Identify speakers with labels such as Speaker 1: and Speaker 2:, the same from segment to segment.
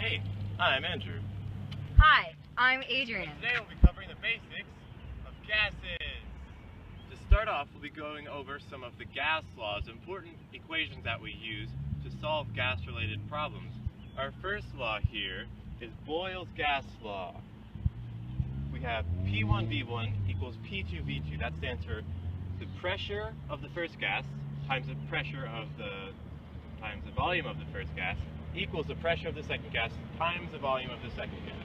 Speaker 1: Hey, I'm Andrew.
Speaker 2: Hi, I'm Adrian.
Speaker 1: And today we'll be covering the basics of gases. To start off, we'll be going over some of the gas laws, important equations that we use to solve gas-related problems. Our first law here is Boyle's gas law. We have P1V1 equals P2V2. That stands for the pressure of the first gas times the pressure of the times the volume of the first gas equals the pressure of the second gas times the volume of the second gas.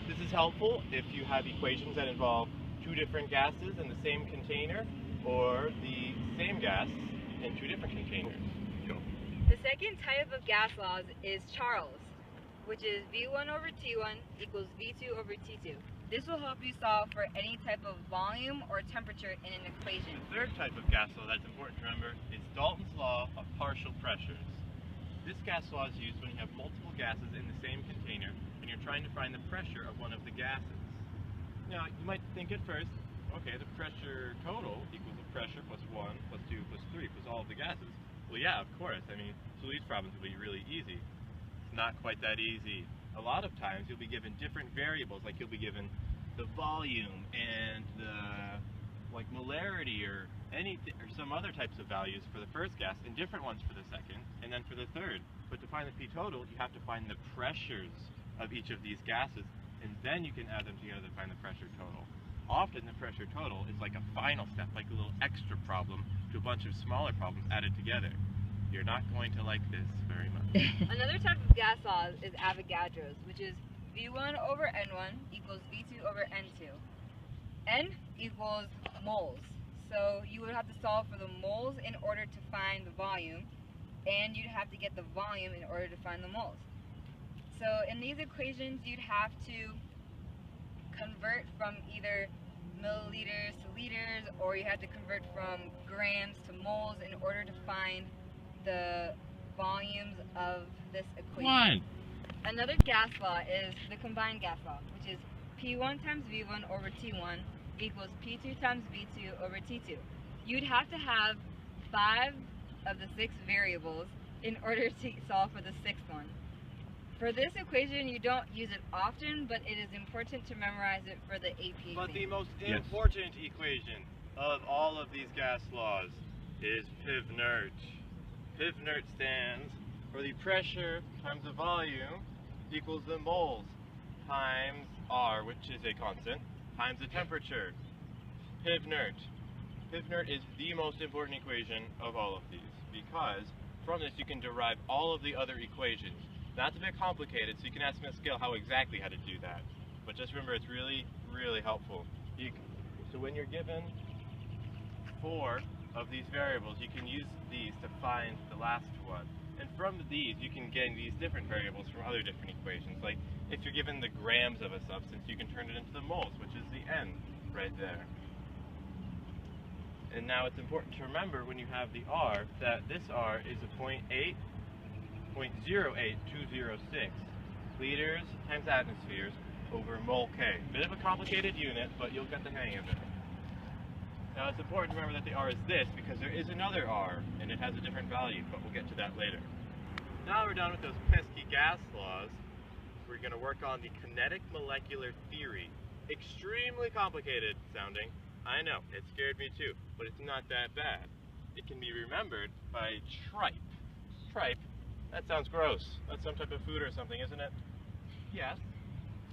Speaker 1: This is helpful if you have equations that involve two different gases in the same container or the same gas in two different containers. Go.
Speaker 2: The second type of gas laws is Charles, which is V1 over T1 equals V2 over T2. This will help you solve for any type of volume or temperature in an equation.
Speaker 1: The third type of gas law that's important to remember is Dalton's law of partial pressures. This gas law is used when you have multiple gases in the same container and you're trying to find the pressure of one of the gases. Now, you might think at first, okay, the pressure total equals the pressure plus 1, plus 2, plus 3, plus all of the gases. Well, yeah, of course. I mean, so these problems will be really easy. It's not quite that easy. A lot of times you'll be given different variables, like you'll be given the volume and the molarity or anything or some other types of values for the first gas and different ones for the second and then for the third. But to find the P total, you have to find the pressures of each of these gases and then you can add them together to find the pressure total. Often the pressure total is like a final step, like a little extra problem to a bunch of smaller problems added together. You're not going to like this very much.
Speaker 2: Another type of gas law is Avogadro's, which is V1 over N1 equals V2 over N2. N equals moles. So you would have to solve for the moles in order to find the volume, and you'd have to get the volume in order to find the moles. So in these equations, you'd have to convert from either milliliters to liters, or you have to convert from grams to moles in order to find the volumes of this equation. Another gas law is the combined gas law, which is P1 times V1 over T1 equals P2 times V2 over T2. You'd have to have 5 of the 6 variables in order to solve for the 6th one. For this equation, you don't use it often, but it is important to memorize it for the AP exam.
Speaker 1: But the most important equation of all of these gas laws is Pivnert. Pivnert stands for the pressure times the volume equals the moles times R, which is a constant, times the temperature. Pivnert. Pivnert is the most important equation of all of these because from this you can derive all of the other equations. That's a bit complicated, so you can ask me on a scale how exactly how to do that. But just remember, it's really, really helpful. So when you're given 4 of these variables, you can use these to find the last one. And from these, you can gain these different variables from other different equations. Like, if you're given the grams of a substance, you can turn it into the moles, which is the N right there. And now it's important to remember when you have the R, that this R is a 0.08206 liters times atmospheres over mole K. Bit of a complicated unit, but you'll get the hang of it. Now it's important to remember that the R is this because there is another R and it has a different value, but we'll get to that later. Now we're done with those pesky gas laws. We're going to work on the kinetic molecular theory. Extremely complicated sounding. I know, it scared me too, but it's not that bad. It can be remembered by tripe. Tripe? That sounds gross. That's some type of food or something, isn't it? Yes.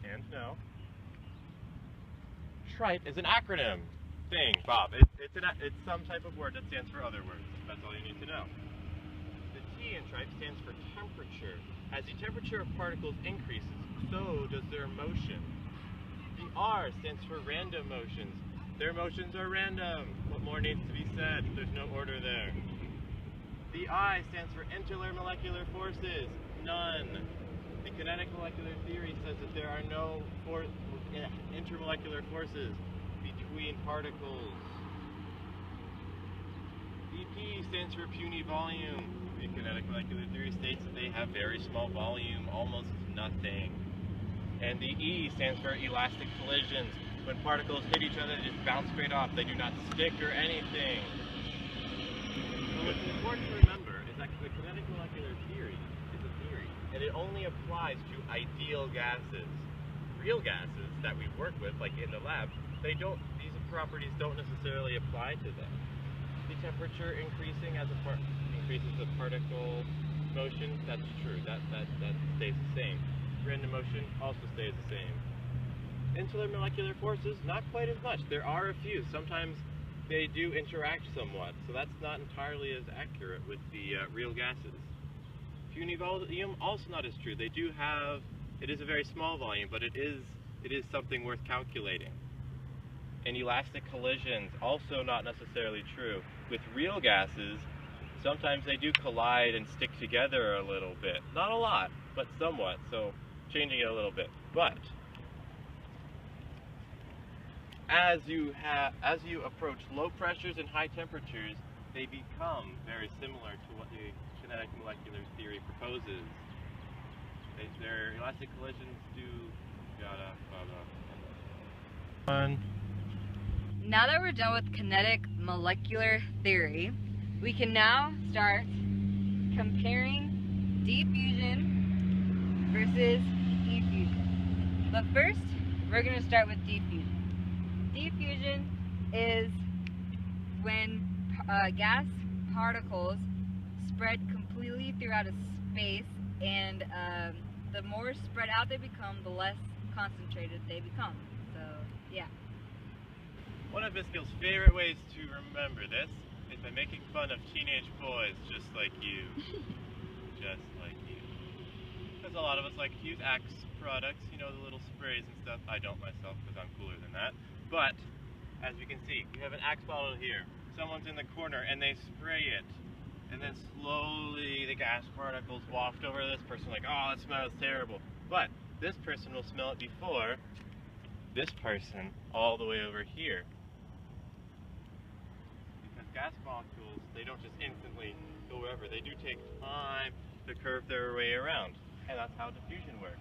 Speaker 1: And no. Tripe is an acronym. Thing, Bob. It's some type of word that stands for other words. That's all you need to know. The T in tripe stands for temperature. As the temperature of particles increases, so does their motion. The R stands for random motions. Their motions are random. What more needs to be said? There's no order there. The I stands for intermolecular forces. None. The kinetic molecular theory says that there are no intermolecular forces between particles. The P stands for puny volume. The kinetic molecular theory states that they have very small volume, almost nothing. And the E stands for elastic collisions. When particles hit each other, they just bounce straight off. They do not stick or anything. So what's important to remember is that the kinetic molecular theory is a theory. and it only applies to ideal gases. Real gases that we work with, like in the lab, these properties don't necessarily apply to them. The temperature increasing increases the particle motion, that's true, that stays the same. Random motion also stays the same. Insular molecular forces, not quite as much. There are a few. Sometimes they do interact somewhat, so that's not entirely as accurate with the real gases. Puny volume, also not as true. They do have, it is a very small volume, but it is something worth calculating. And elastic collisions, also not necessarily true. With real gases, sometimes they do collide and stick together a little bit. Not a lot, but somewhat, so changing it a little bit. But as you approach low pressures and high temperatures, they become very similar to what the kinetic molecular theory proposes. Their elastic collisions do yada yada.
Speaker 2: Now that we're done with kinetic molecular theory, we can now start comparing diffusion versus effusion. But first, we're going to start with diffusion. Diffusion is when gas particles spread completely throughout a space, and the more spread out they become, the less concentrated they become. So, yeah.
Speaker 1: One of Miss Gill's favorite ways to remember this is by making fun of teenage boys just like you. Just like you. Because a lot of us like to use Axe products, you know, the little sprays and stuff. I don't myself because I'm cooler than that. But, as you can see, we have an Axe bottle here. Someone's in the corner and they spray it. And then slowly the gas particles waft over this person like, oh, that smells terrible. But this person will smell it before this person all the way over here. Because gas molecules, they don't just instantly go wherever. They do take time to curve their way around. And that's how diffusion works.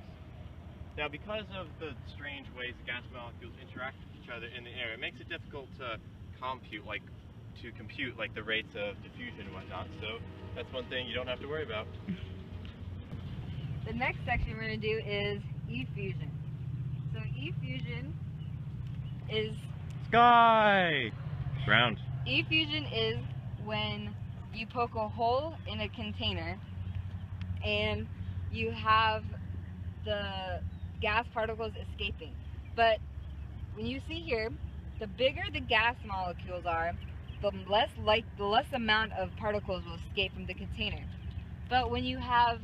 Speaker 1: Now, because of the strange ways gas molecules interact with each other in the air, it makes it difficult to compute the rates of diffusion and whatnot. So that's one thing you don't have to worry about.
Speaker 2: The next section we're going to do is effusion. So effusion is
Speaker 1: sky ground.
Speaker 2: Effusion is when you poke a hole in a container and you have the gas particles escaping. But when you see here, the bigger the gas molecules are, the less amount of particles will escape from the container. But when you have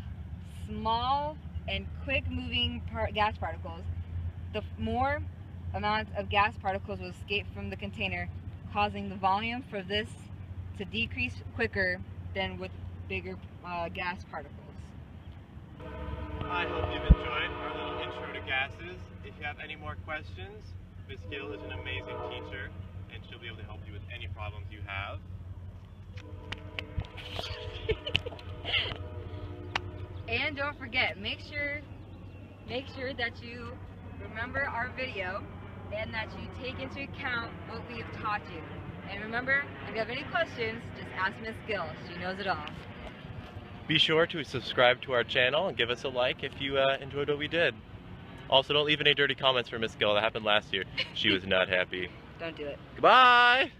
Speaker 2: small and quick moving gas particles, the more amounts of gas particles will escape from the container, causing the volume for this to decrease quicker than with bigger gas particles.
Speaker 1: I hope you've enjoyed our little intro to gases. If you have any more questions, Miss Gill is an amazing teacher, and she'll be able to help you with any problems you have.
Speaker 2: And don't forget, make sure that you remember our video and that you take into account what we have taught you. And remember, if you have any questions, just ask Miss Gill. She knows it all.
Speaker 1: Be sure to subscribe to our channel and give us a like if you enjoyed what we did. Also, don't leave any dirty comments for Miss Gill. That happened last year. She was not happy.
Speaker 2: Don't do it.
Speaker 1: Goodbye!